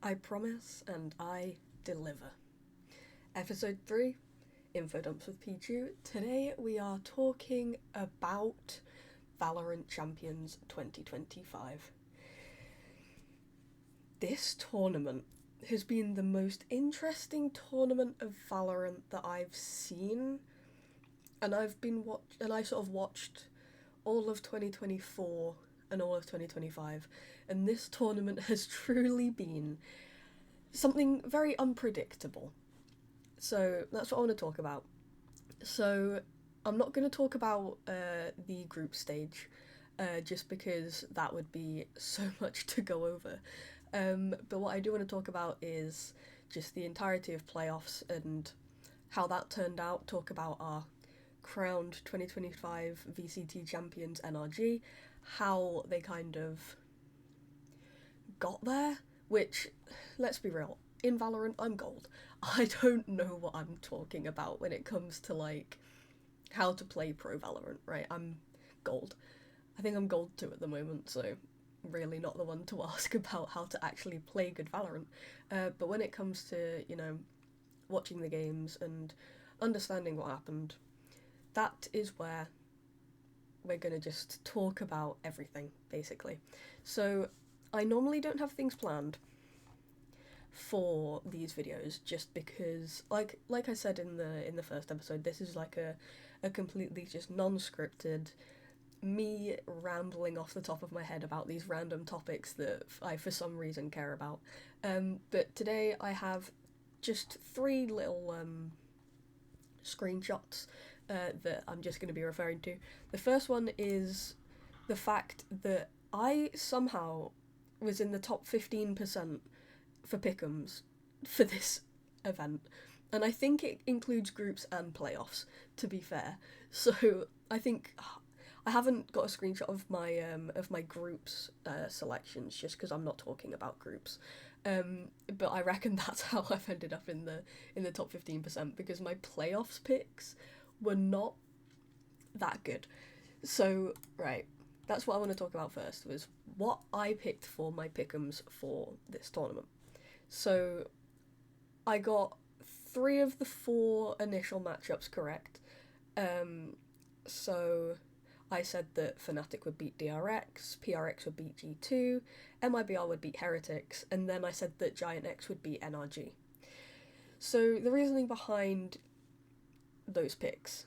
I promise and I deliver. Episode 3, Infodumps with Pichu. Today we are talking about Valorant Champions 2025. This tournament has been the most interesting tournament of Valorant that I've seen, and I sort of watched all of 2024 and all of 2025, and this tournament has truly been something very unpredictable. So that's what I want to talk about. So I'm not going to talk about the group stage, just because that would be so much to go over. But what I do want to talk about is just the entirety of playoffs and how that turned out. Talk about our crowned 2025 VCT champions NRG, how they kind of got there, which, let's be real, in Valorant I'm gold. I don't know what I'm talking about when it comes to like how to play pro Valorant, right? I'm gold. I think I'm gold 2 at the moment, so really not the one to ask about how to actually play good Valorant. But when it comes to, watching the games and understanding what happened, that is where we're going to just talk about everything, basically. So I normally don't have things planned for these videos, just because like I said in the first episode, this is like a completely just non-scripted me rambling off the top of my head about these random topics that I for some reason care about. But today I have just 3 little screenshots that I'm just going to be referring to. The first one is the fact that I somehow was in the top 15% for pick'ems for this event, and I think it includes groups and playoffs, to be fair. So I think I haven't got a screenshot of my groups selections, just because I'm not talking about groups. But I reckon that's how I've ended up in the top 15%, because my playoffs picks were not that good. So right, that's what I want to talk about first, was what I picked for my pick'ems for this tournament. So I got 3 of the 4 initial matchups correct. So I said that Fnatic would beat DRX, PRX would beat G2, MIBR would beat Heretics, and then I said that Giant X would beat NRG. So the reasoning behind those picks: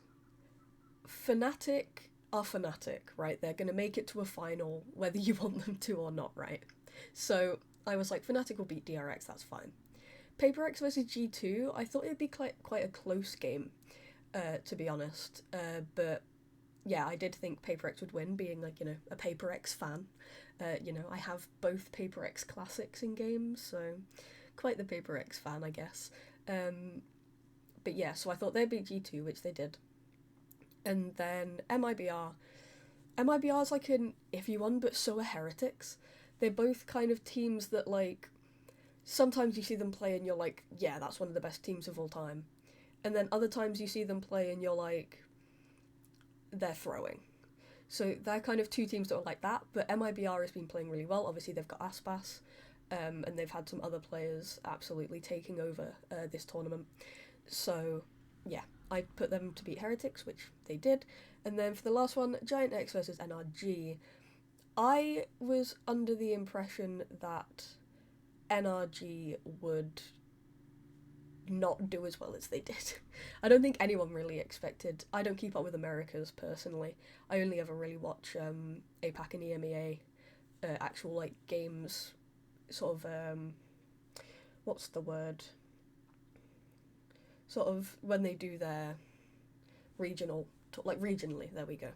Fnatic are Fnatic, right? They're going to make it to a final whether you want them to or not, right? So I was like, Fnatic will beat DRX, that's fine. PaperX versus G2, I thought it'd be quite a close game, to be honest. But yeah, I did think PaperX would win, being like, a PaperX fan. I have both PaperX classics in games, so quite the PaperX fan, I guess. But yeah, so I thought they'd beat G2, which they did. And then MIBR. MIBR's like an iffy one, but so are Heretics. They're both kind of teams that, like, sometimes you see them play and you're like, yeah, that's one of the best teams of all time. And then other times you see them play and you're like, they're throwing. So they're kind of 2 teams that are like that, but MIBR has been playing really well. Obviously they've got Aspas, and they've had some other players absolutely taking over this tournament. So yeah, I put them to beat Heretics, which they did. And then for the last one, Giant X versus NRG, I was under the impression that NRG would not do as well as they did. I don't think anyone really expected. I don't keep up with Americas personally. I only ever really watch APAC and EMEA actual like games, sort of what's the word? Sort of when they do their regional, like regionally. There we go.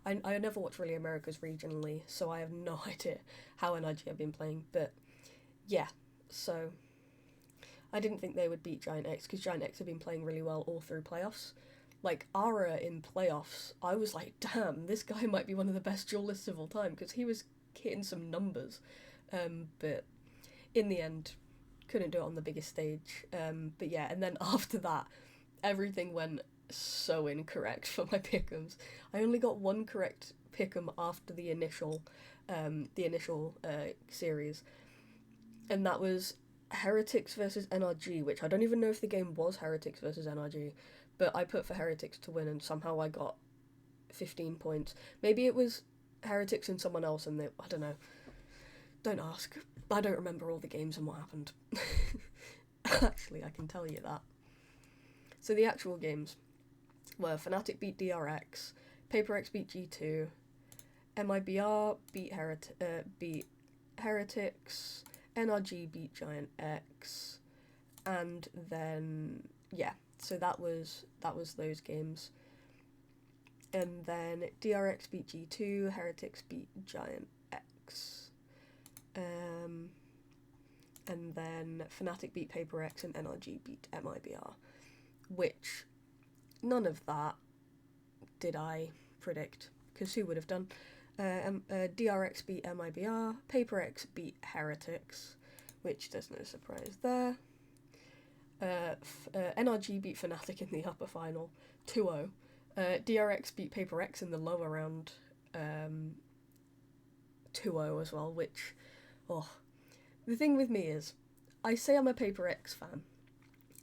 I never watch really Americas regionally, so I have no idea how NRG have been playing. But yeah, so I didn't think they would beat Giant X, because Giant X have been playing really well all through playoffs. Like, Ara in playoffs, I was like, damn, this guy might be one of the best duelists of all time, because he was hitting some numbers. But in the end, couldn't do it on the biggest stage. But yeah, and then after that, everything went so incorrect for my pick'ems. I only got 1 correct pick'em after the initial series, and that was Heretics versus NRG, which I don't even know if the game was Heretics versus NRG, but I put for Heretics to win and somehow I got 15 points. Maybe it was Heretics and someone else and I don't know. Don't ask. I don't remember all the games and what happened. Actually, I can tell you that. So the actual games were Fnatic beat DRX, PaperX beat G2, MIBR beat Heretics, NRG beat Giant X, and then yeah, so that was those games. And then DRX beat G2, Heretics beat Giant X. And then Fnatic beat PaperX and NRG beat MIBR, which none of that did I predict, because who would have done? DRX beat MIBR, PaperX beat Heretics, which there's no surprise there. NRG beat Fnatic in the upper final, 2-0. DRX beat PaperX in the lower round, 2-0 as well, which, the thing with me is, I say I'm a PaperX fan,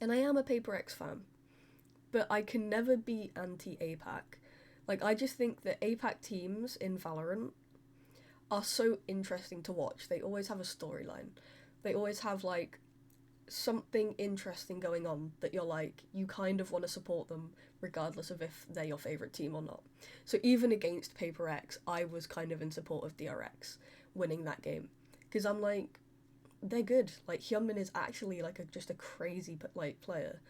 and I am a PaperX fan, but I can never be anti-APAC. Like, I just think that APAC teams in Valorant are so interesting to watch. They always have a storyline. They always have, like, something interesting going on that you're like, you kind of want to support them regardless of if they're your favourite team or not. So even against PaperX, I was kind of in support of DRX winning that game. Because I'm like, they're good. Like, Hyunmin is actually, like, just a crazy, like, player.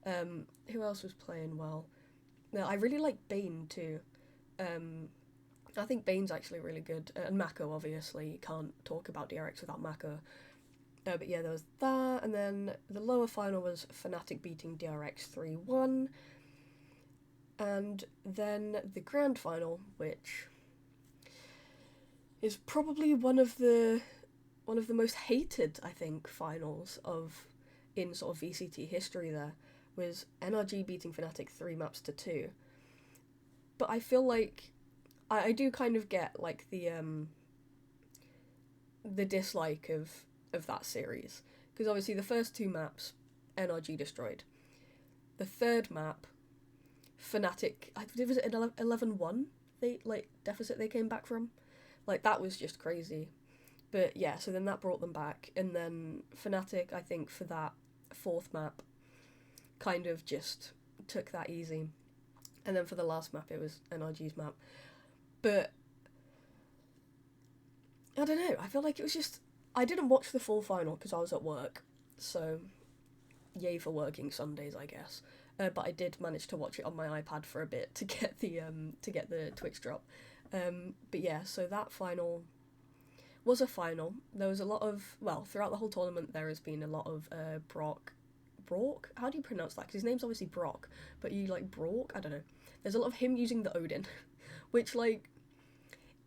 Who else was playing well? No, I really like Bane too. I think Bane's actually really good. And Mako, obviously. You can't talk about DRX without Mako. But yeah, there was that. And then the lower final was Fnatic beating DRX 3-1. And then the grand final, which is probably one of the most hated, I think, finals in sort of VCT history there, was NRG beating Fnatic 3 maps to 2. But I feel like I do kind of get like the dislike of that series, because obviously the first 2 maps NRG destroyed. The third map, Fnatic, was it an 11-1 deficit they came back from? Like, that was just crazy. But yeah, so then that brought them back, and then Fnatic, I think, for that 4th map, kind of just took that easy. And then for the last map, it was NRG's map. But I don't know, I feel like it was just, I didn't watch the full final because I was at work, so yay for working Sundays, I guess. But I did manage to watch it on my iPad for a bit to get the Twitch drop. But yeah, so that final was a final. There was a lot of, throughout the whole tournament there has been a lot of Brock, how do you pronounce that? Because his name's obviously Brock, but you like Brock? I don't know. There's a lot of him using the Odin, which, like,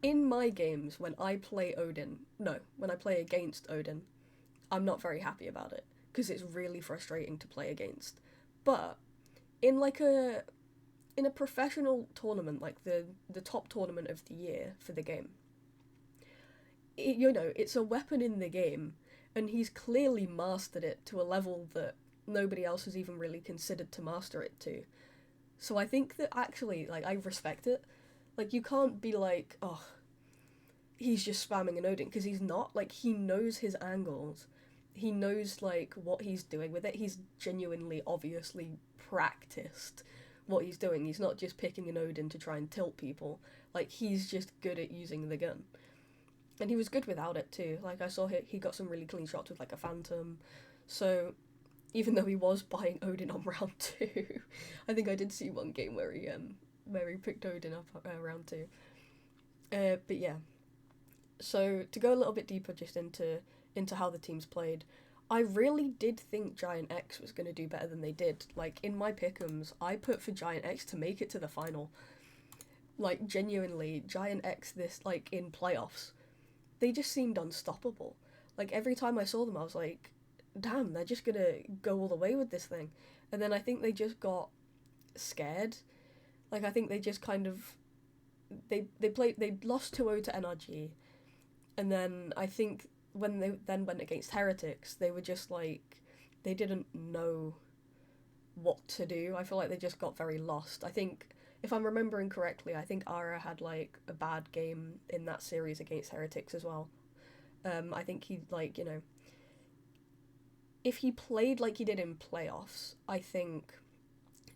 in my games, when I play against Odin, I'm not very happy about it, because it's really frustrating to play against. But in a professional tournament, like the top tournament of the year for the game, it's a weapon in the game, and he's clearly mastered it to a level that nobody else has even really considered to master it to. So I think that actually, like, I respect it. Like, you can't be like, oh, he's just spamming an Odin, because he's not. Like, he knows his angles. He knows, like, what he's doing with it. He's genuinely, obviously practiced what he's doing. He's not just picking an Odin to try and tilt people. Like, he's just good at using the gun. And he was good without it too. Like, I saw he got some really clean shots with, like, a Phantom. So even though he was buying Odin on round 2, I think I did see one game where he picked Odin up round 2. But yeah, so to go a little bit deeper just into how the teams played, I really did think Giant X was going to do better than they did. Like, in my pick'ems, I put for Giant X to make it to the final. Like, genuinely, Giant X in playoffs, they just seemed unstoppable. Like, every time I saw them, I was like, damn, they're just gonna go all the way with this thing. And then I think they just got scared. Like, I think they just kind of, they lost 2-0 to NRG, and then I think when they then went against Heretics, they were just like, they didn't know what to do. I feel like they just got very lost. I think, if I'm remembering correctly, I think Ara had like a bad game in that series against Heretics as well. I think he, like, you know, if he played like he did in playoffs, I think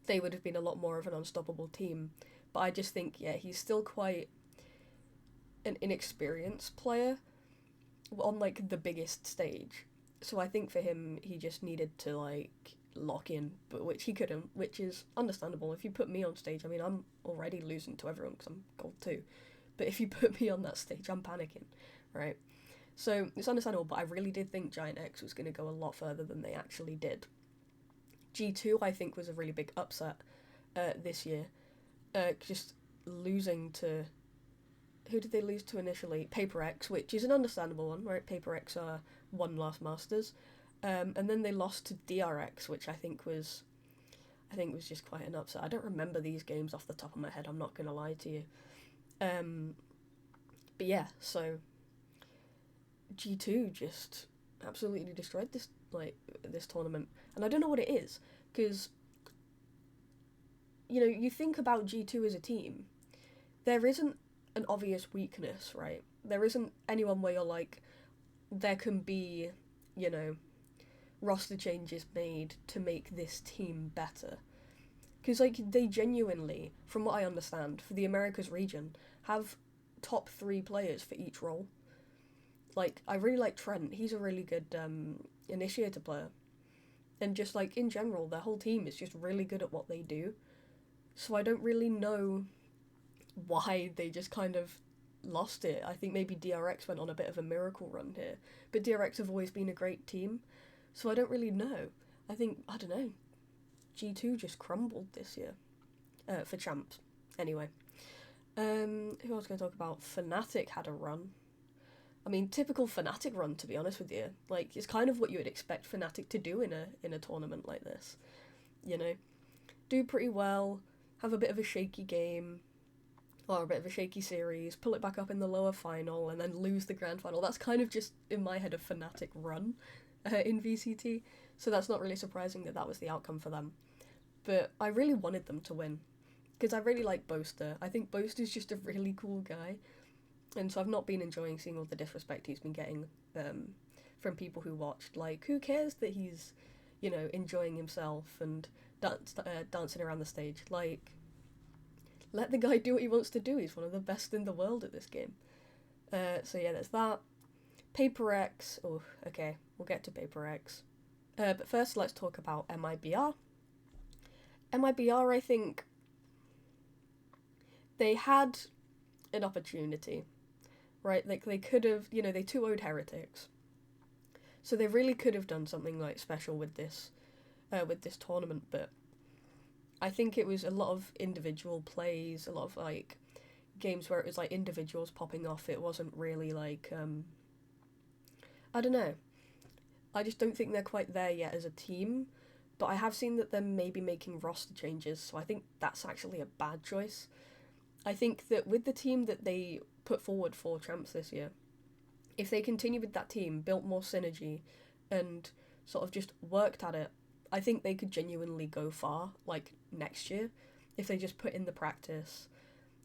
they would have been a lot more of an unstoppable team. But I just think, yeah, he's still quite an inexperienced player on like the biggest stage. So I think for him, he just needed to like lock in, but which he couldn't, which is understandable. If you put me on stage, I mean, I'm already losing to everyone because I'm gold 2. But if you put me on that stage, I'm panicking, right? So it's understandable, but I really did think Giant X was going to go a lot further than they actually did. G2, I think, was a really big upset this year. Just losing to... Who did they lose to initially? Paper X, which is an understandable one, right? Paper X won last Masters. And then they lost to DRX, which I think was just quite an upset. I don't remember these games off the top of my head, I'm not going to lie to you. But yeah, so G2 just absolutely destroyed this tournament, and I don't know what it is, because you know, you think about G2 as a team, there isn't an obvious weakness, right? There isn't anyone where you're like, there can be, you know, roster changes made to make this team better, because like they genuinely, from what I understand, for the Americas region, have top 3 players for each role. Like, I really like Trent. He's a really good initiator player. And just, like, in general, their whole team is just really good at what they do. So I don't really know why they just kind of lost it. I think maybe DRX went on a bit of a miracle run here. But DRX have always been a great team. So I don't really know. I don't know. G2 just crumbled this year. For champs. Anyway. Who I was going to talk about? Fnatic had a run. I mean, typical Fnatic run, to be honest with you. Like, it's kind of what you would expect Fnatic to do in a tournament like this. You know? Do pretty well, have a bit of a shaky game, or a bit of a shaky series, pull it back up in the lower final, and then lose the grand final. That's kind of just, in my head, a Fnatic run in VCT. So that's not really surprising that was the outcome for them. But I really wanted them to win, because I really like Boaster. I think Boaster's just a really cool guy. And so I've not been enjoying seeing all the disrespect he's been getting from people who watched. Like, who cares that he's, you know, enjoying himself and dancing around the stage? Like, let the guy do what he wants to do. He's one of the best in the world at this game. So yeah, there's that. Paper X. Oh, okay, we'll get to Paper X. But first, let's talk about MIBR. MIBR, I think they had an opportunity. Right, like they could have, you know, they 2-0'd Heretics, so they really could have done something like special with this tournament. But I think it was a lot of individual plays, a lot of like games where it was like individuals popping off. It wasn't really like I don't know. I just don't think they're quite there yet as a team. But I have seen that they're maybe making roster changes, so I think that's actually a bad choice. I think that with the team that they put forward for champs this year, if they continue with that team, built more synergy, and sort of just worked at it, I think they could genuinely go far, like, next year, if they just put in the practice,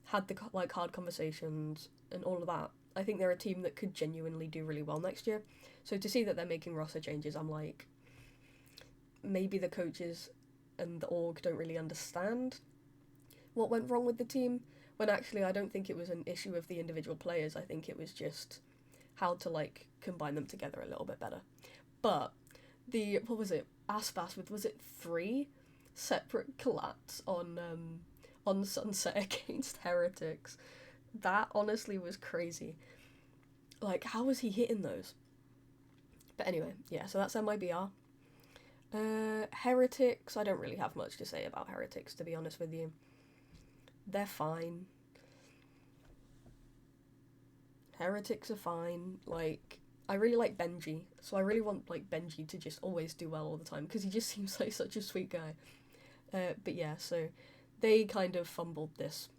had the, like, hard conversations, and all of that. I think they're a team that could genuinely do really well next year. So to see that they're making roster changes, I'm like, maybe the coaches and the org don't really understand what went wrong with the team, when actually I don't think it was an issue of the individual players. I think it was just how to, like, combine them together a little bit better. But what was it, Aspas with, was it 3 separate collats on Sunset against Heretics? That honestly was crazy. Like, how was he hitting those? But anyway, yeah, so that's MIBR. Heretics, I don't really have much to say about Heretics, to be honest with you. They're fine. Heretics are fine. Like, I really like Benji, so I really want, like, Benji to just always do well all the time, because he just seems like such a sweet guy. But yeah, so they kind of fumbled this,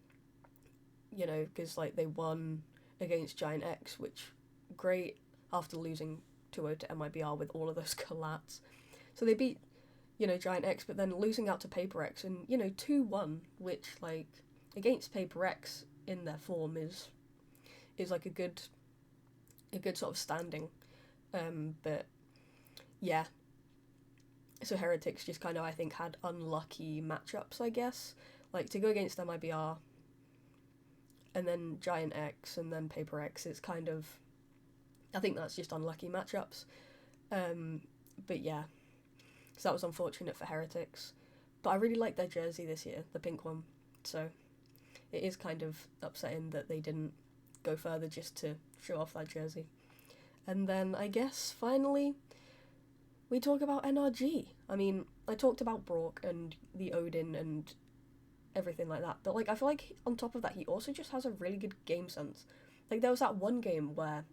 you know, because, like, they won against Giant X, which, great. after losing 2-0 to MIBR with all of those collats. So they beat, Giant X, but then losing out to Paper X and, 2-1, which, like, against Paper X in their form is like a good sort of standing. But yeah. So Heretics just kind of, I think, had unlucky matchups, I guess. Like, to go against MIBR and then Giant X and then Paper X, it's kind of, I think that's just unlucky matchups. But yeah, so that was unfortunate for Heretics. But I really liked their jersey this year, the pink one. So it is kind of upsetting that they didn't go further just to show off that jersey. And then I guess finally we talk about NRG. I mean, I talked about Brock and the Odin and everything like that, but like I feel like on top of that he also just has a really good game sense. Like there was that one game where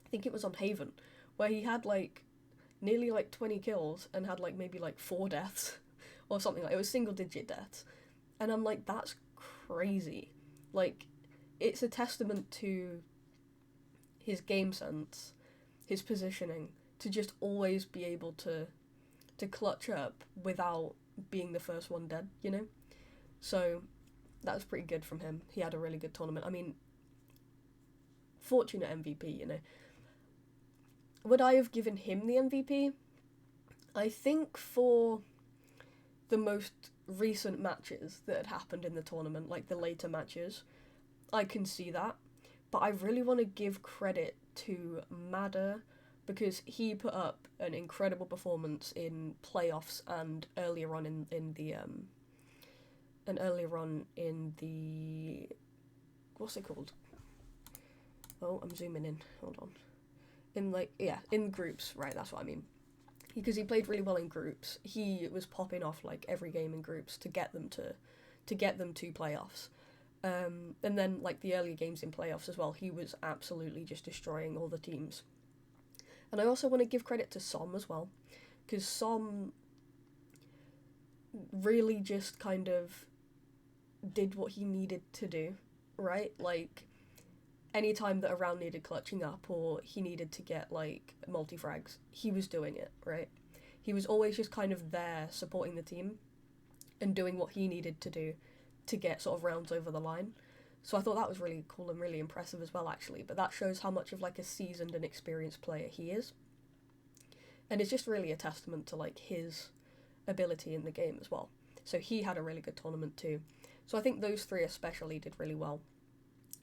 I think it was on Haven where he had like nearly like 20 kills and had like maybe like 4 deaths or something. Like it was single digit deaths, and I'm like, that's crazy. Like it's a testament to his game sense, his positioning, to just always be able to clutch up without being the first one dead, So that was pretty good from him. He had a really good tournament. I mean, fortunate MVP, Would I have given him the MVP? I think for the most recent matches that had happened in the tournament, like the later matches, I can see that. But I really want to give credit to Madder because he put up an incredible performance in playoffs and earlier on in the what's it called? Oh, I'm zooming in. Hold on. In groups, right? That's what I mean. Because he played really well in groups. He was popping off like every game in groups to get them to playoffs. And then like the earlier games in playoffs as well, he was absolutely just destroying all the teams. And I also want to give credit to Som as well, because Som really just kind of did what he needed to do, right? Like, anytime that a round needed clutching up or he needed to get, like, multi-frags, he was doing it, right? He was always just kind of there supporting the team and doing what he needed to do to get sort of rounds over the line. So I thought that was really cool and really impressive as well, actually. But that shows how much of, like, a seasoned and experienced player he is. And it's just really a testament to, like, his ability in the game as well. So he had a really good tournament too. So I think those three especially did really well.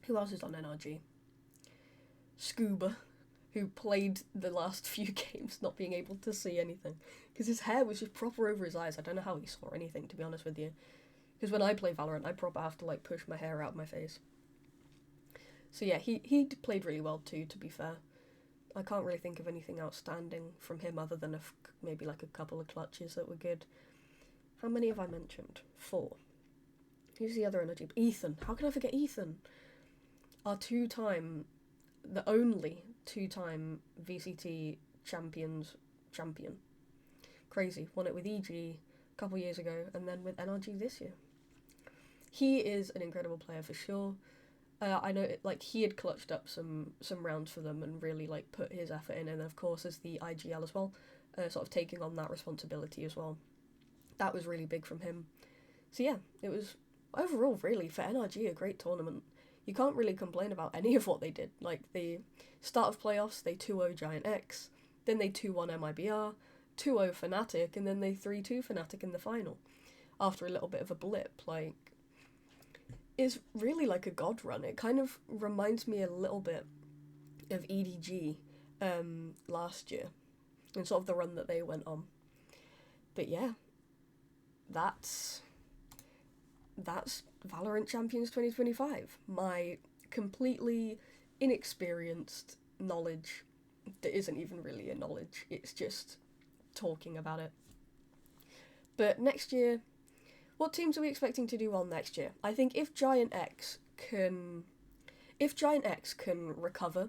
Who else is on NRG? Scuba, who played the last few games not being able to see anything. Because his hair was just proper over his eyes. I don't know how he saw anything, to be honest with you. Because when I play Valorant, I proper have to, like, push my hair out of my face. So yeah, he played really well too, to be fair. I can't really think of anything outstanding from him other than maybe like a couple of clutches that were good. How many have I mentioned? 4. Who's the other energy? Ethan. How can I forget Ethan? Our the only two-time VCT champion. Crazy. Won it with EG a couple years ago and then with NRG this year. He is an incredible player for sure. I know, like, he had clutched up some rounds for them and really, like, put his effort in. And, of course, as the IGL as well, sort of taking on that responsibility as well. That was really big from him. So, yeah, it was, overall, really, for NRG, a great tournament. You can't really complain about any of what they did. Like, the start of playoffs, they 2-0 Giant X. Then they 2-1 MIBR, 2-0 Fnatic, and then they 3-2 Fnatic in the final. After a little bit of a blip, like, is really like a god run. It kind of reminds me a little bit of EDG last year and sort of the run that they went on. But yeah, that's Valorant Champions 2025. My completely inexperienced knowledge that isn't even really a knowledge, it's just talking about it. But next year, what teams are we expecting to do well next year? I think if Giant X can recover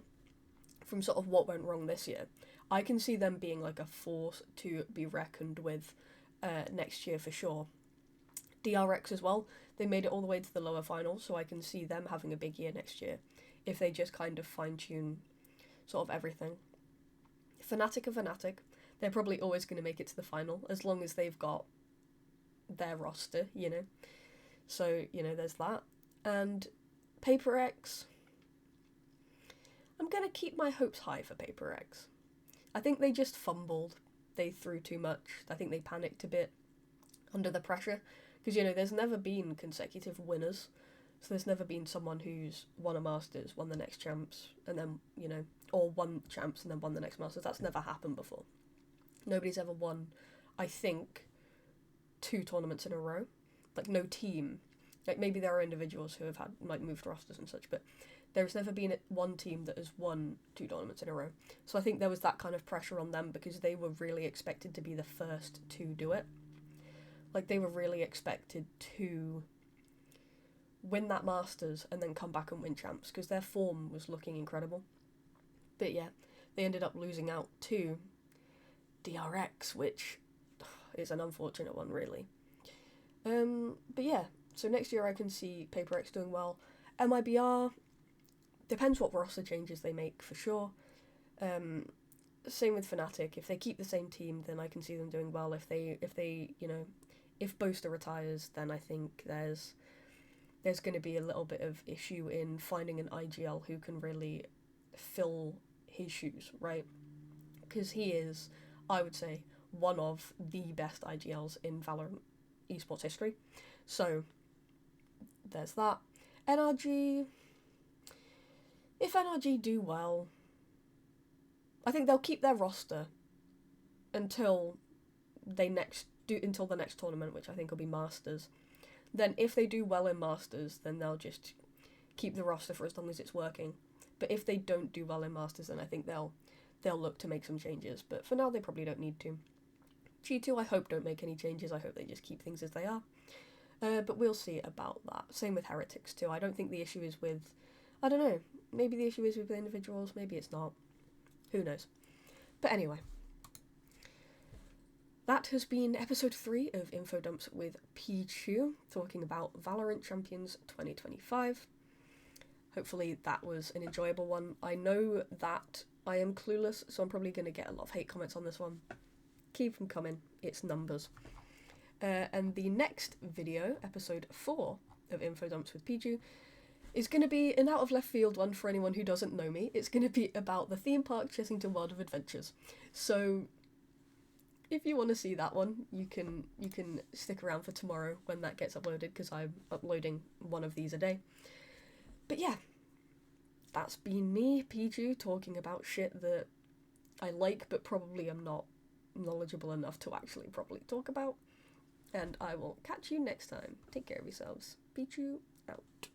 from sort of what went wrong this year, I can see them being like a force to be reckoned with next year for sure. DRX as well, they made it all the way to the lower finals, so I can see them having a big year next year if they just kind of fine-tune sort of everything. Fnatic are Fnatic. They're probably always going to make it to the final, as long as they've got their roster, you know. So, you know, there's that. And Paper X, I'm going to keep my hopes high for Paper X. I think they just fumbled. They threw too much. I think they panicked a bit under the pressure. Because, you know, there's never been consecutive winners. So there's never been someone who's won a Masters, won the next champs, and then, you know, or won champs and then won the next Masters. That's never happened before. Nobody's ever won, I think, 2 tournaments in a row. Like, no team. Like, maybe there are individuals who have had, like, moved rosters and such, but there's never been one team that has won 2 tournaments in a row. So I think there was that kind of pressure on them because they were really expected to be the first to do it. Like, they were really expected to win that Masters and then come back and win champs because their form was looking incredible. But yeah, they ended up losing out to DRX, which is an unfortunate one, really. But yeah, so next year I can see Paper X doing well. MIBR, depends what roster changes they make, for sure. Same with Fnatic. If they keep the same team, then I can see them doing well. If they you know, if Boaster retires, then I think there's going to be a little bit of issue in finding an IGL who can really fill his shoes, right? Because he is, I would say, one of the best IGLs in Valorant esports history. So there's that. NRG, if NRG do well, I think they'll keep their roster until the next tournament, which I think will be Masters. Then if they do well in Masters, then they'll just keep the roster for as long as it's working. But if they don't do well in Masters, then I think they'll look to make some changes. But for now, they probably don't need to. G2, I hope, don't make any changes. I hope they just keep things as they are. But we'll see about that. Same with Heretics too. I don't think the issue is with, I don't know, maybe the issue is with individuals, maybe it's not. Who knows? But anyway, that has been episode 3 of Infodumps with Pichu, talking about Valorant Champions 2025. Hopefully that was an enjoyable one. I know that I am clueless, so I'm probably going to get a lot of hate comments on this one. Keep them coming, it's numbers. And the next video, episode 4 of Infodumps with Pichu, is going to be an out of left field one for anyone who doesn't know me. It's going to be about the theme park Chessington World of Adventures. So if you want to see that one, you can stick around for tomorrow when that gets uploaded, because I'm uploading one of these a day. But yeah, that's been me, Pichu, talking about shit that I like but probably am not knowledgeable enough to actually properly talk about. And I will catch you next time. Take care of yourselves. Pichu out.